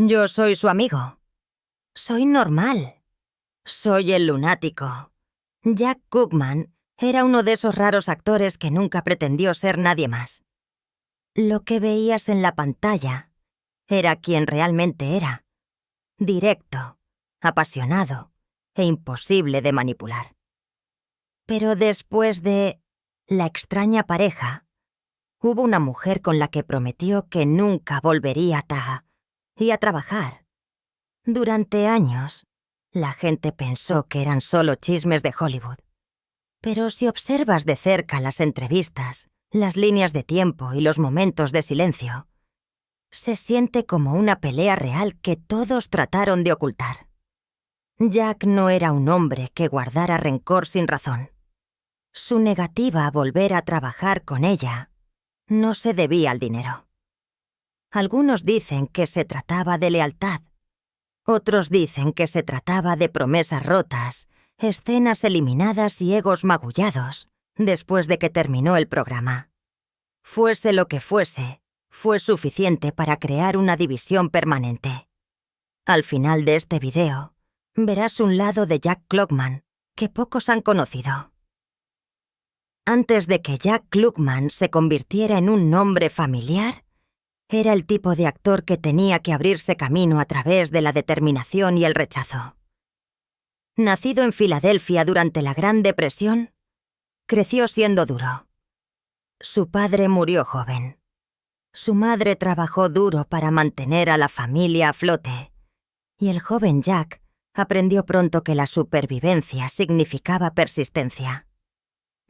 Yo soy su amigo. Soy normal. Soy el lunático. Jack Cookman era uno de esos raros actores que nunca pretendió ser nadie más. Lo que veías en la pantalla era quien realmente era. Directo, apasionado e imposible de manipular. Pero después de La extraña pareja, hubo una mujer con la que prometió que nunca volvería a trabajar. Durante años, la gente pensó que eran solo chismes de Hollywood. Pero si observas de cerca las entrevistas, las líneas de tiempo y los momentos de silencio, se siente como una pelea real que todos trataron de ocultar. Jack no era un hombre que guardara rencor sin razón. Su negativa a volver a trabajar con ella no se debía al dinero. Algunos dicen que se trataba de lealtad. Otros dicen que se trataba de promesas rotas, escenas eliminadas y egos magullados después de que terminó el programa. Fuese lo que fuese, fue suficiente para crear una división permanente. Al final de este video, verás un lado de Jack Klugman que pocos han conocido. Antes de que Jack Klugman se convirtiera en un nombre familiar, era el tipo de actor que tenía que abrirse camino a través de la determinación y el rechazo. Nacido en Filadelfia durante la Gran Depresión, creció siendo duro. Su padre murió joven. Su madre trabajó duro para mantener a la familia a flote, y el joven Jack aprendió pronto que la supervivencia significaba persistencia.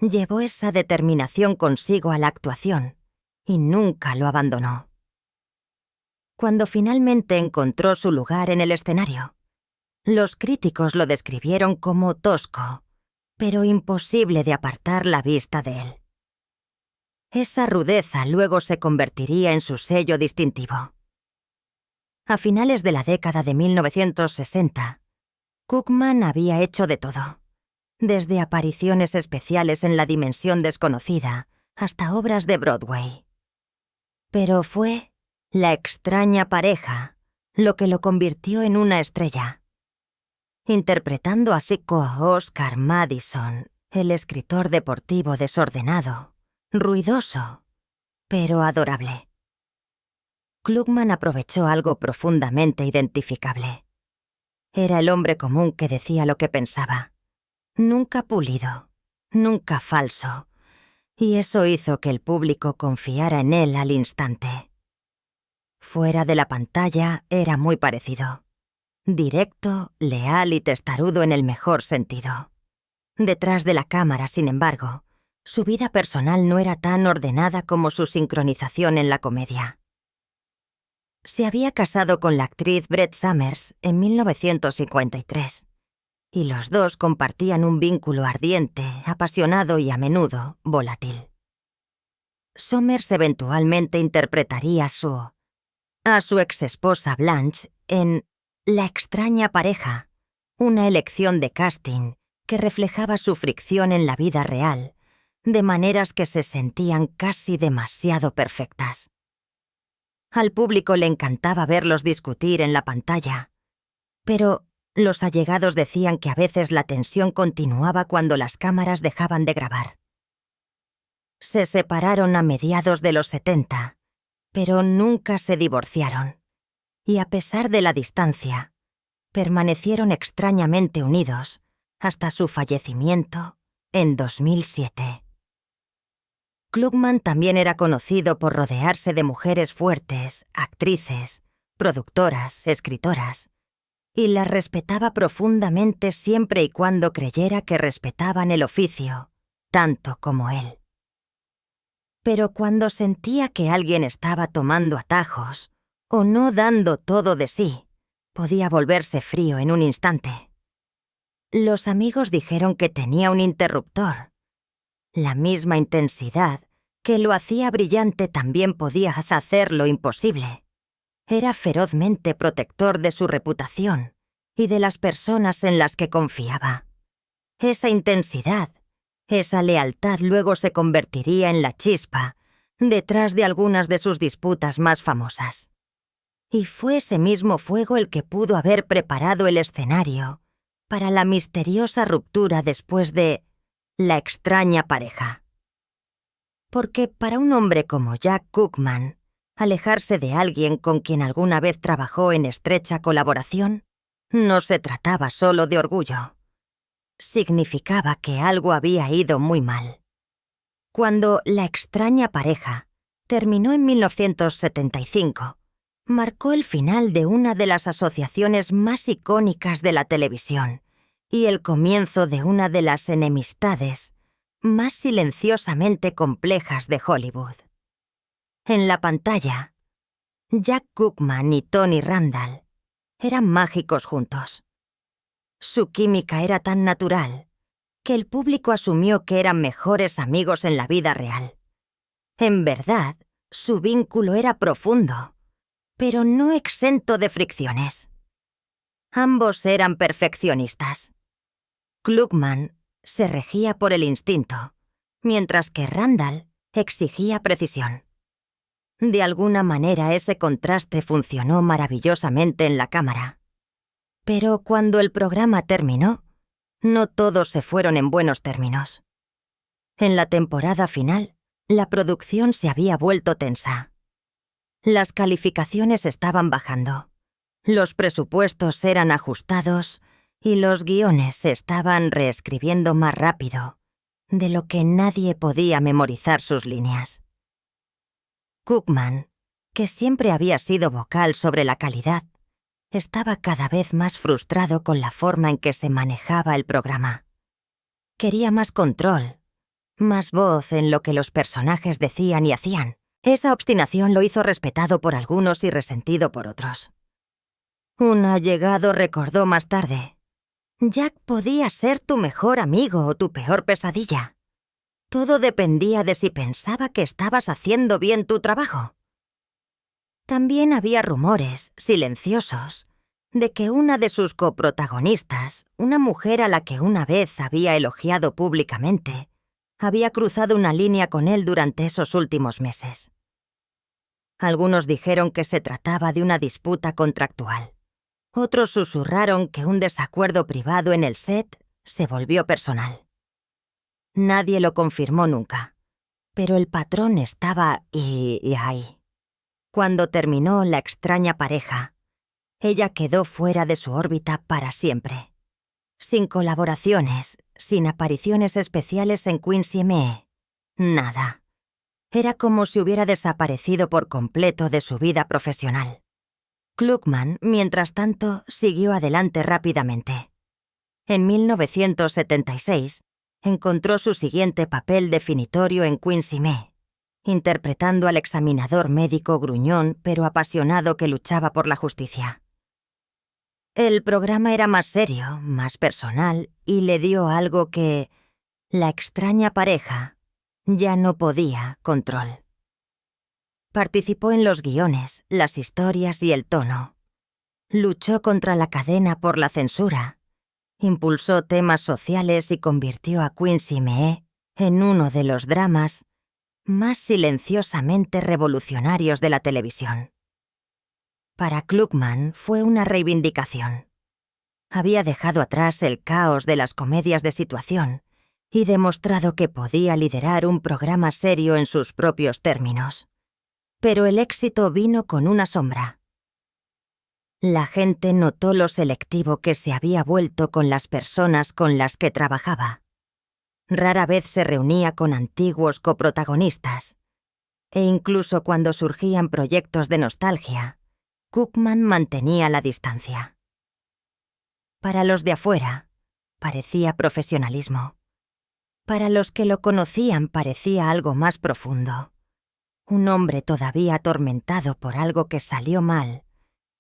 Llevó esa determinación consigo a la actuación y nunca lo abandonó. Cuando finalmente encontró su lugar en el escenario, los críticos lo describieron como tosco, pero imposible de apartar la vista de él. Esa rudeza luego se convertiría en su sello distintivo. A finales de la década de 1960, Cookman había hecho de todo, desde apariciones especiales en La Dimensión Desconocida hasta obras de Broadway. Pero fue La extraña pareja lo que lo convirtió en una estrella. Interpretando así a Oscar Madison, el escritor deportivo desordenado, ruidoso, pero adorable. Klugman aprovechó algo profundamente identificable. Era el hombre común que decía lo que pensaba. Nunca pulido, nunca falso, y eso hizo que el público confiara en él al instante. Fuera de la pantalla era muy parecido. Directo, leal y testarudo en el mejor sentido. Detrás de la cámara, sin embargo, su vida personal no era tan ordenada como su sincronización en la comedia. Se había casado con la actriz Brett Somers en 1953. Y los dos compartían un vínculo ardiente, apasionado y a menudo volátil. Somers eventualmente interpretaría a su exesposa Blanche en La extraña pareja, una elección de casting que reflejaba su fricción en la vida real, de maneras que se sentían casi demasiado perfectas. Al público le encantaba verlos discutir en la pantalla, pero los allegados decían que a veces la tensión continuaba cuando las cámaras dejaban de grabar. Se separaron a mediados de los 70, pero nunca se divorciaron, y a pesar de la distancia, permanecieron extrañamente unidos hasta su fallecimiento en 2007. Klugman también era conocido por rodearse de mujeres fuertes, actrices, productoras, escritoras, y las respetaba profundamente siempre y cuando creyera que respetaban el oficio, tanto como él. Pero cuando sentía que alguien estaba tomando atajos o no dando todo de sí, podía volverse frío en un instante. Los amigos dijeron que tenía un interruptor. La misma intensidad que lo hacía brillante también podía hacerlo imposible. Era ferozmente protector de su reputación y de las personas en las que confiaba. Esa intensidad, esa lealtad luego se convertiría en la chispa detrás de algunas de sus disputas más famosas. Y fue ese mismo fuego el que pudo haber preparado el escenario para la misteriosa ruptura después de La extraña pareja. Porque para un hombre como Jack Cookman, alejarse de alguien con quien alguna vez trabajó en estrecha colaboración no se trataba solo de orgullo. Significaba que algo había ido muy mal. Cuando La extraña pareja terminó en 1975, marcó el final de una de las asociaciones más icónicas de la televisión y el comienzo de una de las enemistades más silenciosamente complejas de Hollywood. En la pantalla, Jack Cookman y Tony Randall eran mágicos juntos. Su química era tan natural que el público asumió que eran mejores amigos en la vida real. En verdad, su vínculo era profundo, pero no exento de fricciones. Ambos eran perfeccionistas. Klugman se regía por el instinto, mientras que Randall exigía precisión. De alguna manera ese contraste funcionó maravillosamente en la cámara. Pero cuando el programa terminó, no todos se fueron en buenos términos. En la temporada final, la producción se había vuelto tensa. Las calificaciones estaban bajando, los presupuestos eran ajustados y los guiones se estaban reescribiendo más rápido, de lo que nadie podía memorizar sus líneas. Cookman, que siempre había sido vocal sobre la calidad, estaba cada vez más frustrado con la forma en que se manejaba el programa. Quería más control, más voz en lo que los personajes decían y hacían. Esa obstinación lo hizo respetado por algunos y resentido por otros. Un allegado recordó más tarde: Jack podía ser tu mejor amigo o tu peor pesadilla. Todo dependía de si pensaba que estabas haciendo bien tu trabajo. También había rumores, silenciosos, de que una de sus coprotagonistas, una mujer a la que una vez había elogiado públicamente, había cruzado una línea con él durante esos últimos meses. Algunos dijeron que se trataba de una disputa contractual. Otros susurraron que un desacuerdo privado en el set se volvió personal. Nadie lo confirmó nunca, pero el patrón estaba ahí. Cuando terminó La extraña pareja, ella quedó fuera de su órbita para siempre. Sin colaboraciones, sin apariciones especiales en Quincy M.E. Nada. Era como si hubiera desaparecido por completo de su vida profesional. Klugman, mientras tanto, siguió adelante rápidamente. En 1976, encontró su siguiente papel definitorio en Quincy M.E., interpretando al examinador médico gruñón pero apasionado que luchaba por la justicia. El programa era más serio, más personal, y le dio algo que La extraña pareja ya no podía control. Participó en los guiones, las historias y el tono. Luchó contra la cadena por la censura. Impulsó temas sociales y convirtió a Quincy M.E. en uno de los dramas más silenciosamente revolucionarios de la televisión. Para Klugman fue una reivindicación. Había dejado atrás el caos de las comedias de situación y demostrado que podía liderar un programa serio en sus propios términos. Pero el éxito vino con una sombra. La gente notó lo selectivo que se había vuelto con las personas con las que trabajaba. Rara vez se reunía con antiguos coprotagonistas, e incluso cuando surgían proyectos de nostalgia, Cookman mantenía la distancia. Para los de afuera, parecía profesionalismo. Para los que lo conocían parecía algo más profundo. Un hombre todavía atormentado por algo que salió mal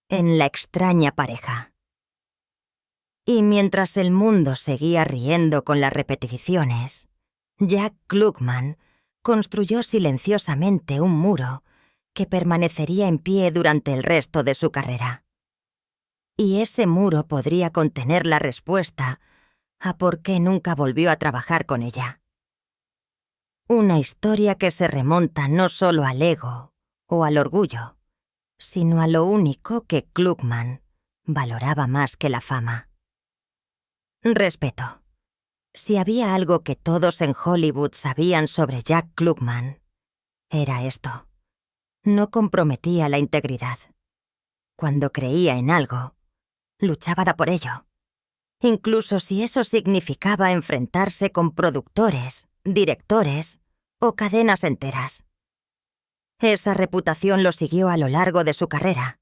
en La extraña pareja. Y mientras el mundo seguía riendo con las repeticiones, Jack Klugman construyó silenciosamente un muro que permanecería en pie durante el resto de su carrera. Y ese muro podría contener la respuesta a por qué nunca volvió a trabajar con ella. Una historia que se remonta no solo al ego o al orgullo, sino a lo único que Klugman valoraba más que la fama. Respeto. Si había algo que todos en Hollywood sabían sobre Jack Klugman, era esto. No comprometía la integridad. Cuando creía en algo, luchaba por ello. Incluso si eso significaba enfrentarse con productores, directores o cadenas enteras. Esa reputación lo siguió a lo largo de su carrera,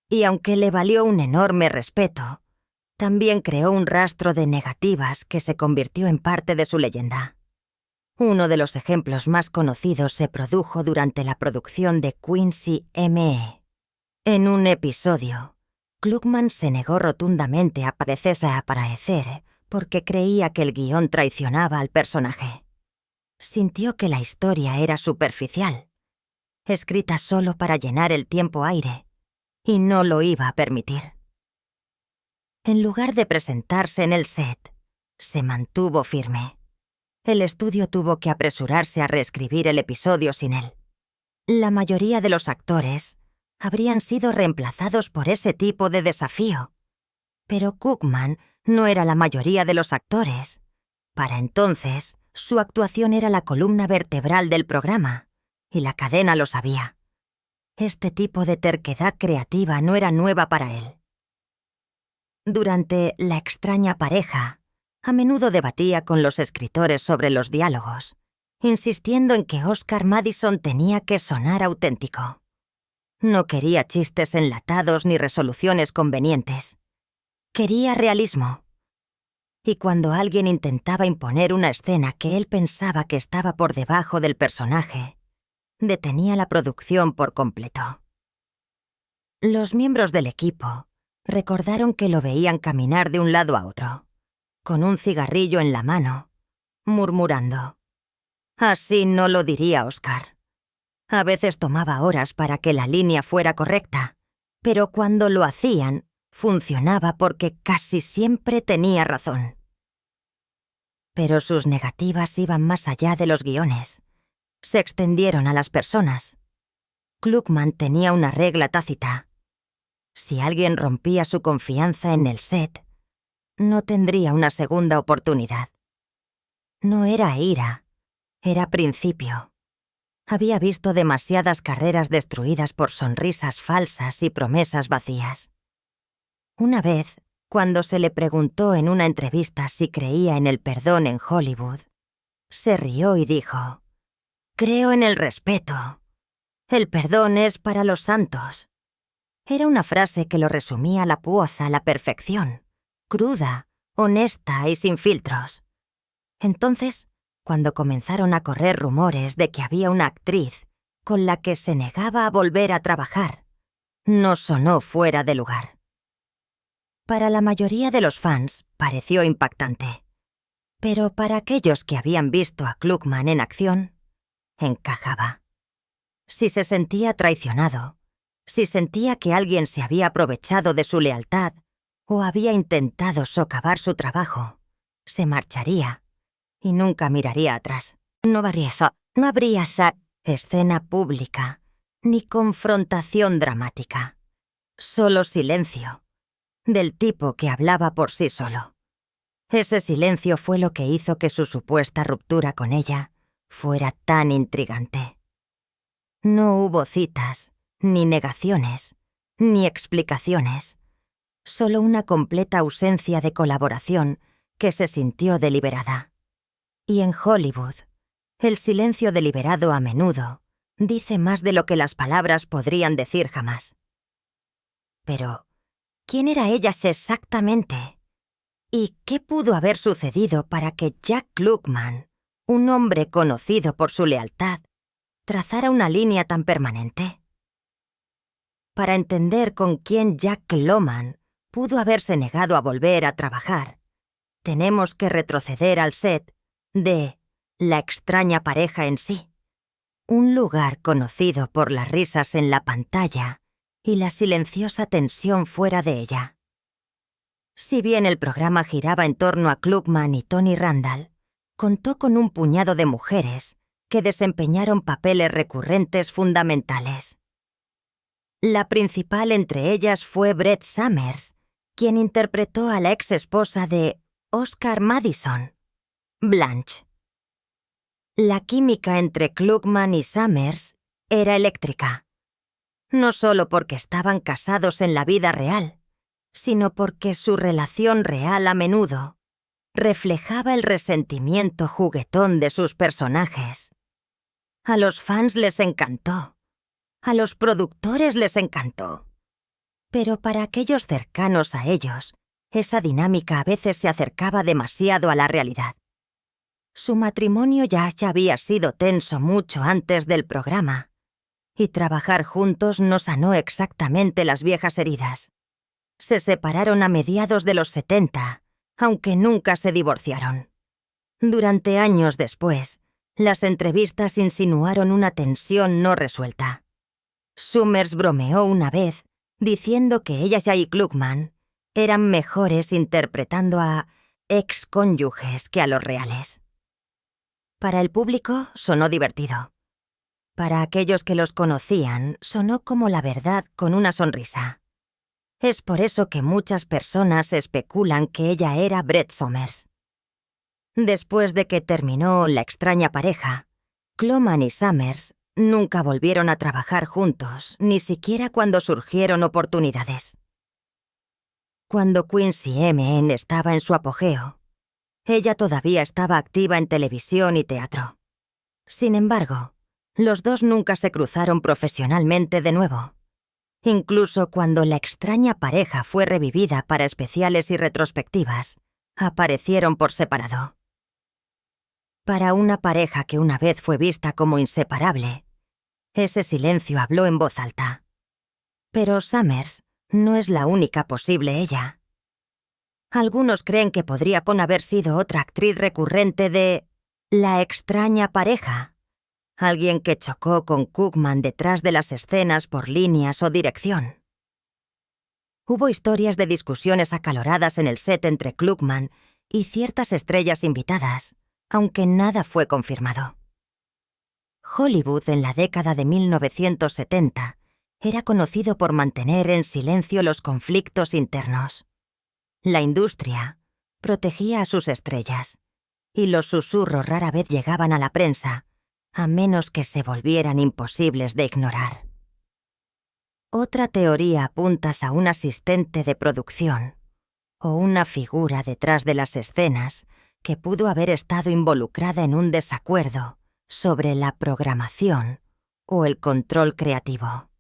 y aunque le valió un enorme respeto, también creó un rastro de negativas que se convirtió en parte de su leyenda. Uno de los ejemplos más conocidos se produjo durante la producción de Quincy M.E. En un episodio, Klugman se negó rotundamente a aparecer porque creía que el guión traicionaba al personaje. Sintió que la historia era superficial, escrita solo para llenar el tiempo aire, y no lo iba a permitir. En lugar de presentarse en el set, se mantuvo firme. El estudio tuvo que apresurarse a reescribir el episodio sin él. La mayoría de los actores habrían sido reemplazados por ese tipo de desafío, pero Klugman no era la mayoría de los actores. Para entonces, su actuación era la columna vertebral del programa, y la cadena lo sabía. Este tipo de terquedad creativa no era nueva para él. Durante La extraña pareja, a menudo debatía con los escritores sobre los diálogos, insistiendo en que Oscar Madison tenía que sonar auténtico. No quería chistes enlatados ni resoluciones convenientes. Quería realismo. Y cuando alguien intentaba imponer una escena que él pensaba que estaba por debajo del personaje, detenía la producción por completo. Los miembros del equipo recordaron que lo veían caminar de un lado a otro, con un cigarrillo en la mano, murmurando: «Así no lo diría Oscar». A veces tomaba horas para que la línea fuera correcta, pero cuando lo hacían, funcionaba porque casi siempre tenía razón. Pero sus negativas iban más allá de los guiones. Se extendieron a las personas. Klugman tenía una regla tácita. Si alguien rompía su confianza en el set, no tendría una segunda oportunidad. No era ira, era principio. Había visto demasiadas carreras destruidas por sonrisas falsas y promesas vacías. Una vez, cuando se le preguntó en una entrevista si creía en el perdón en Hollywood, se rió y dijo: «Creo en el respeto. El perdón es para los santos». Era una frase que lo resumía a la perfección, cruda, honesta y sin filtros. Entonces, cuando comenzaron a correr rumores de que había una actriz con la que se negaba a volver a trabajar, no sonó fuera de lugar. Para la mayoría de los fans pareció impactante, pero para aquellos que habían visto a Klugman en acción, encajaba. Si se sentía traicionado, si sentía que alguien se había aprovechado de su lealtad o había intentado socavar su trabajo, se marcharía y nunca miraría atrás. No habría esa escena pública ni confrontación dramática. Solo silencio, del tipo que hablaba por sí solo. Ese silencio fue lo que hizo que su supuesta ruptura con ella fuera tan intrigante. No hubo citas, ni negaciones, ni explicaciones. Solo una completa ausencia de colaboración que se sintió deliberada. Y en Hollywood, el silencio deliberado a menudo dice más de lo que las palabras podrían decir jamás. Pero, ¿quién era ella exactamente? ¿Y qué pudo haber sucedido para que Jack Klugman, un hombre conocido por su lealtad, trazara una línea tan permanente? Para entender con quién Jack Klugman pudo haberse negado a volver a trabajar, tenemos que retroceder al set de La extraña pareja en sí, un lugar conocido por las risas en la pantalla y la silenciosa tensión fuera de ella. Si bien el programa giraba en torno a Klugman y Tony Randall, contó con un puñado de mujeres que desempeñaron papeles recurrentes fundamentales. La principal entre ellas fue Brett Somers, quien interpretó a la ex esposa de Oscar Madison, Blanche. La química entre Klugman y Somers era eléctrica, no solo porque estaban casados en la vida real, sino porque su relación real a menudo reflejaba el resentimiento juguetón de sus personajes. A los fans les encantó. A los productores les encantó. Pero para aquellos cercanos a ellos, esa dinámica a veces se acercaba demasiado a la realidad. Su matrimonio ya había sido tenso mucho antes del programa, y trabajar juntos no sanó exactamente las viejas heridas. Se separaron a mediados de los 70, aunque nunca se divorciaron. Durante años después, las entrevistas insinuaron una tensión no resuelta. Somers bromeó una vez diciendo que ella y Klugman eran mejores interpretando a ex-cónyuges que a los reales. Para el público sonó divertido. Para aquellos que los conocían, sonó como la verdad con una sonrisa. Es por eso que muchas personas especulan que ella era Brett Somers. Después de que terminó La extraña pareja, Klugman y Somers nunca volvieron a trabajar juntos, ni siquiera cuando surgieron oportunidades. Cuando Quincy M.N. estaba en su apogeo, ella todavía estaba activa en televisión y teatro. Sin embargo, los dos nunca se cruzaron profesionalmente de nuevo. Incluso cuando La extraña pareja fue revivida para especiales y retrospectivas, aparecieron por separado. Para una pareja que una vez fue vista como inseparable, ese silencio habló en voz alta. Pero Somers no es la única posible ella. Algunos creen que podría haber sido otra actriz recurrente de La extraña pareja. Alguien que chocó con Klugman detrás de las escenas por líneas o dirección. Hubo historias de discusiones acaloradas en el set entre Klugman y ciertas estrellas invitadas, aunque nada fue confirmado. Hollywood en la década de 1970 era conocido por mantener en silencio los conflictos internos. La industria protegía a sus estrellas, y los susurros rara vez llegaban a la prensa, a menos que se volvieran imposibles de ignorar. Otra teoría apunta a un asistente de producción o una figura detrás de las escenas que pudo haber estado involucrada en un desacuerdo sobre la programación o el control creativo.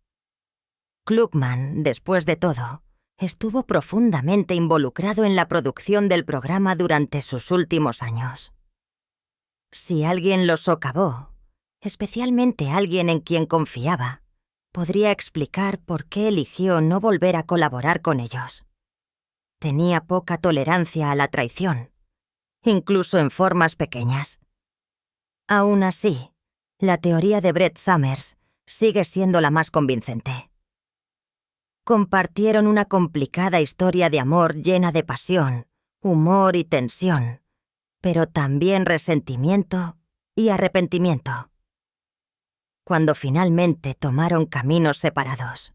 Klugman, después de todo, estuvo profundamente involucrado en la producción del programa durante sus últimos años. Si alguien lo socavó, especialmente alguien en quien confiaba, podría explicar por qué eligió no volver a colaborar con ellos. Tenía poca tolerancia a la traición, incluso en formas pequeñas. Aún así, la teoría de Brett Somers sigue siendo la más convincente. Compartieron una complicada historia de amor llena de pasión, humor y tensión, pero también resentimiento y arrepentimiento. Cuando finalmente tomaron caminos separados,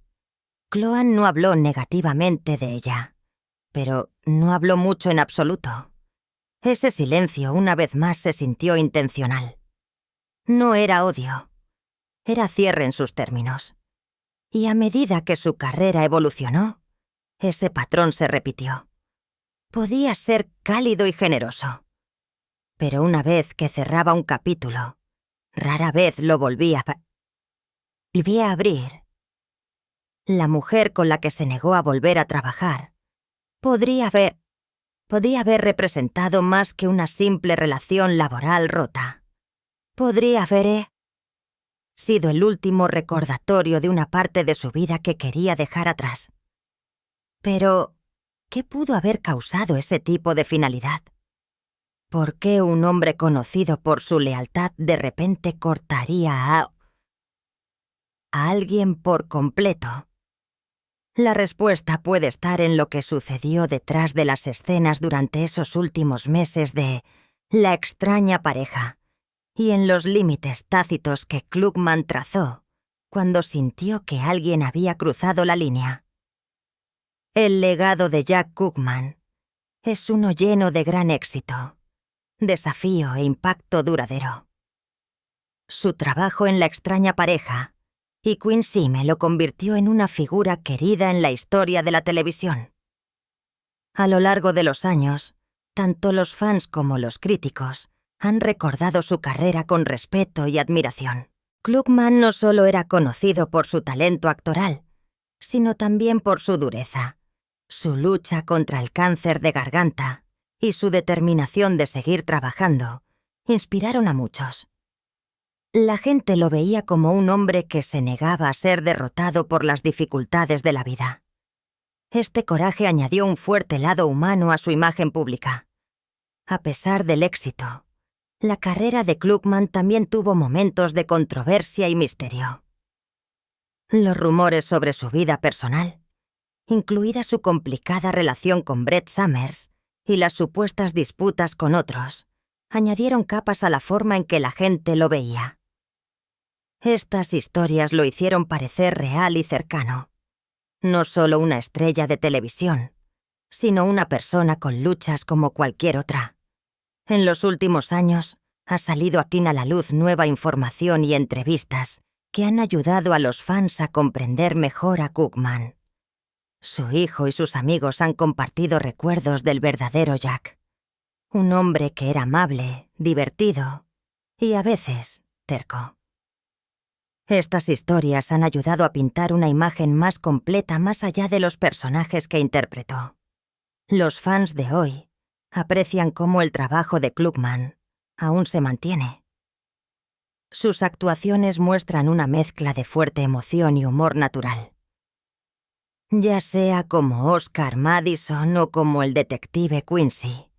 Klugman no habló negativamente de ella, pero no habló mucho en absoluto. Ese silencio una vez más se sintió intencional. No era odio, era cierre en sus términos. Y a medida que su carrera evolucionó, ese patrón se repitió. Podía ser cálido y generoso, pero una vez que cerraba un capítulo, rara vez lo volvía a abrir. La mujer con la que se negó a volver a trabajar podía haber representado más que una simple relación laboral rota. Podría haber sido el último recordatorio de una parte de su vida que quería dejar atrás. Pero, ¿qué pudo haber causado ese tipo de finalidad? ¿Por qué un hombre conocido por su lealtad de repente cortaría a alguien por completo? La respuesta puede estar en lo que sucedió detrás de las escenas durante esos últimos meses de La extraña pareja y en los límites tácitos que Klugman trazó cuando sintió que alguien había cruzado la línea. El legado de Jack Cookman es uno lleno de gran éxito, desafío e impacto duradero. Su trabajo en La extraña pareja y Quincy me lo convirtió en una figura querida en la historia de la televisión. A lo largo de los años, tanto los fans como los críticos han recordado su carrera con respeto y admiración. Klugman no solo era conocido por su talento actoral, sino también por su dureza, su lucha contra el cáncer de garganta y su determinación de seguir trabajando inspiraron a muchos. La gente lo veía como un hombre que se negaba a ser derrotado por las dificultades de la vida. Este coraje añadió un fuerte lado humano a su imagen pública. A pesar del éxito, la carrera de Klugman también tuvo momentos de controversia y misterio. Los rumores sobre su vida personal, incluida su complicada relación con Brett Somers y las supuestas disputas con otros, añadieron capas a la forma en que la gente lo veía. Estas historias lo hicieron parecer real y cercano. No solo una estrella de televisión, sino una persona con luchas como cualquier otra. En los últimos años, ha salido aquí a la luz nueva información y entrevistas que han ayudado a los fans a comprender mejor a Cookman. Su hijo y sus amigos han compartido recuerdos del verdadero Jack. Un hombre que era amable, divertido y a veces terco. Estas historias han ayudado a pintar una imagen más completa más allá de los personajes que interpretó. Los fans de hoy aprecian cómo el trabajo de Klugman aún se mantiene. Sus actuaciones muestran una mezcla de fuerte emoción y humor natural. Ya sea como Oscar Madison o como el detective Quincy,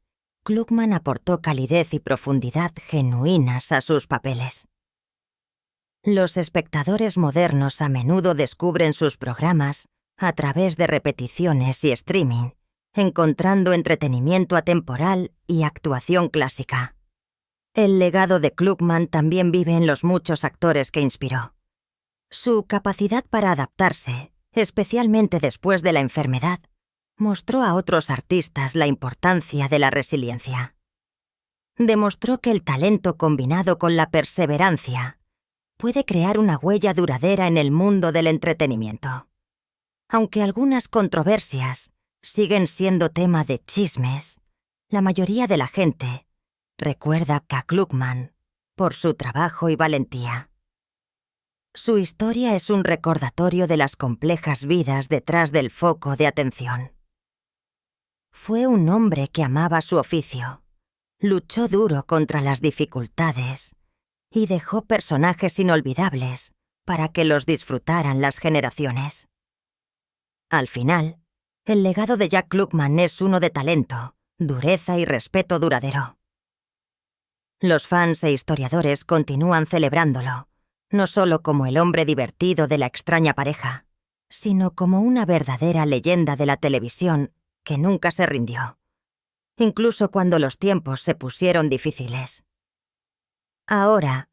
Klugman aportó calidez y profundidad genuinas a sus papeles. Los espectadores modernos a menudo descubren sus programas a través de repeticiones y streaming, encontrando entretenimiento atemporal y actuación clásica. El legado de Klugman también vive en los muchos actores que inspiró. Su capacidad para adaptarse, especialmente después de la enfermedad, mostró a otros artistas la importancia de la resiliencia. Demostró que el talento combinado con la perseverancia puede crear una huella duradera en el mundo del entretenimiento. Aunque algunas controversias siguen siendo tema de chismes, la mayoría de la gente recuerda a Klugman por su trabajo y valentía. Su historia es un recordatorio de las complejas vidas detrás del foco de atención. Fue un hombre que amaba su oficio, luchó duro contra las dificultades y dejó personajes inolvidables para que los disfrutaran las generaciones. Al final, el legado de Jack Klugman es uno de talento, dureza y respeto duradero. Los fans e historiadores continúan celebrándolo, no solo como el hombre divertido de La extraña pareja, sino como una verdadera leyenda de la televisión que nunca se rindió, incluso cuando los tiempos se pusieron difíciles. Ahora,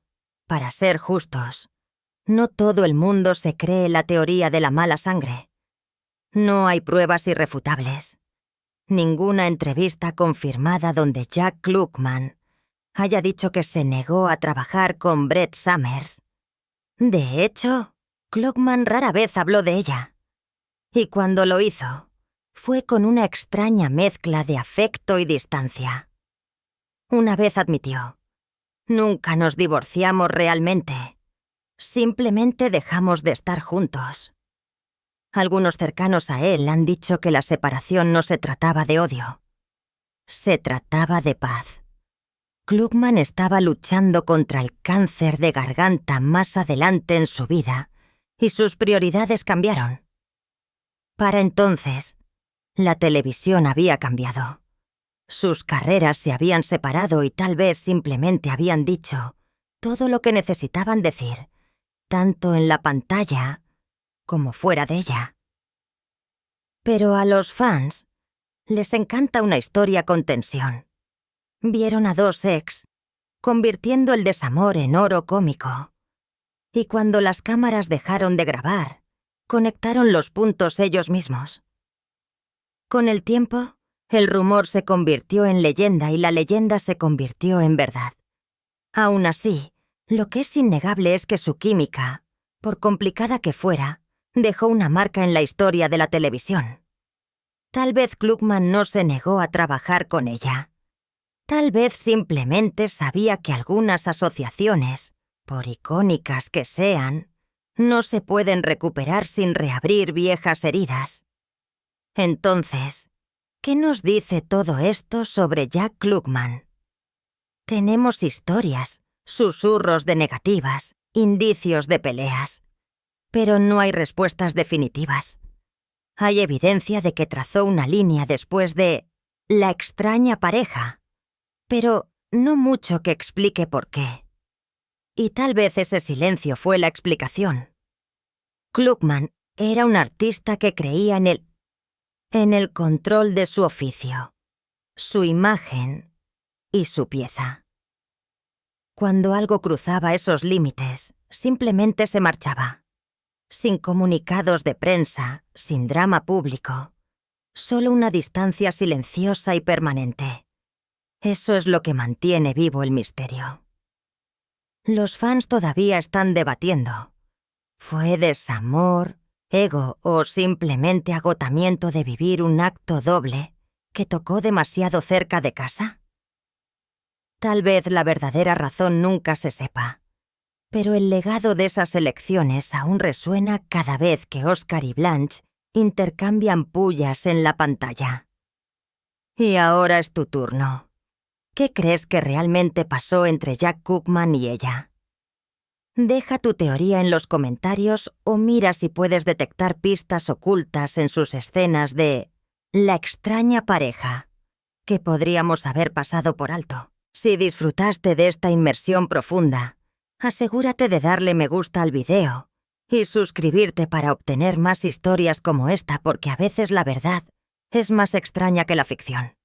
para ser justos, no todo el mundo se cree la teoría de la mala sangre. No hay pruebas irrefutables. Ninguna entrevista confirmada donde Jack Klugman haya dicho que se negó a trabajar con Brett Somers. De hecho, Klugman rara vez habló de ella. Y cuando lo hizo, fue con una extraña mezcla de afecto y distancia. Una vez admitió: nunca nos divorciamos realmente. Simplemente dejamos de estar juntos. Algunos cercanos a él han dicho que la separación no se trataba de odio. Se trataba de paz. Klugman estaba luchando contra el cáncer de garganta más adelante en su vida y sus prioridades cambiaron. Para entonces, la televisión había cambiado. Sus carreras se habían separado y tal vez simplemente habían dicho todo lo que necesitaban decir, tanto en la pantalla como fuera de ella. Pero a los fans les encanta una historia con tensión. Vieron a dos ex convirtiendo el desamor en oro cómico. Y cuando las cámaras dejaron de grabar, conectaron los puntos ellos mismos. Con el tiempo, el rumor se convirtió en leyenda y la leyenda se convirtió en verdad. Aún así, lo que es innegable es que su química, por complicada que fuera, dejó una marca en la historia de la televisión. Tal vez Klugman no se negó a trabajar con ella. Tal vez simplemente sabía que algunas asociaciones, por icónicas que sean, no se pueden recuperar sin reabrir viejas heridas. Entonces, ¿qué nos dice todo esto sobre Jack Klugman? Tenemos historias, susurros de negativas, indicios de peleas, pero no hay respuestas definitivas. Hay evidencia de que trazó una línea después de la extraña pareja, pero no mucho que explique por qué. Y tal vez ese silencio fue la explicación. Klugman era un artista que creía en el control de su oficio, su imagen y su pieza. Cuando algo cruzaba esos límites, simplemente se marchaba. Sin comunicados de prensa, sin drama público, solo una distancia silenciosa y permanente. Eso es lo que mantiene vivo el misterio. Los fans todavía están debatiendo. ¿Fue desamor, ego o simplemente agotamiento de vivir un acto doble que tocó demasiado cerca de casa? Tal vez la verdadera razón nunca se sepa, pero el legado de esas elecciones aún resuena cada vez que Oscar y Blanche intercambian pullas en la pantalla. Y ahora es tu turno. ¿Qué crees que realmente pasó entre Jack Klugman y ella? Deja tu teoría en los comentarios o mira si puedes detectar pistas ocultas en sus escenas de la extraña pareja, que podríamos haber pasado por alto. Si disfrutaste de esta inmersión profunda, asegúrate de darle me gusta al video y suscribirte para obtener más historias como esta, porque a veces la verdad es más extraña que la ficción.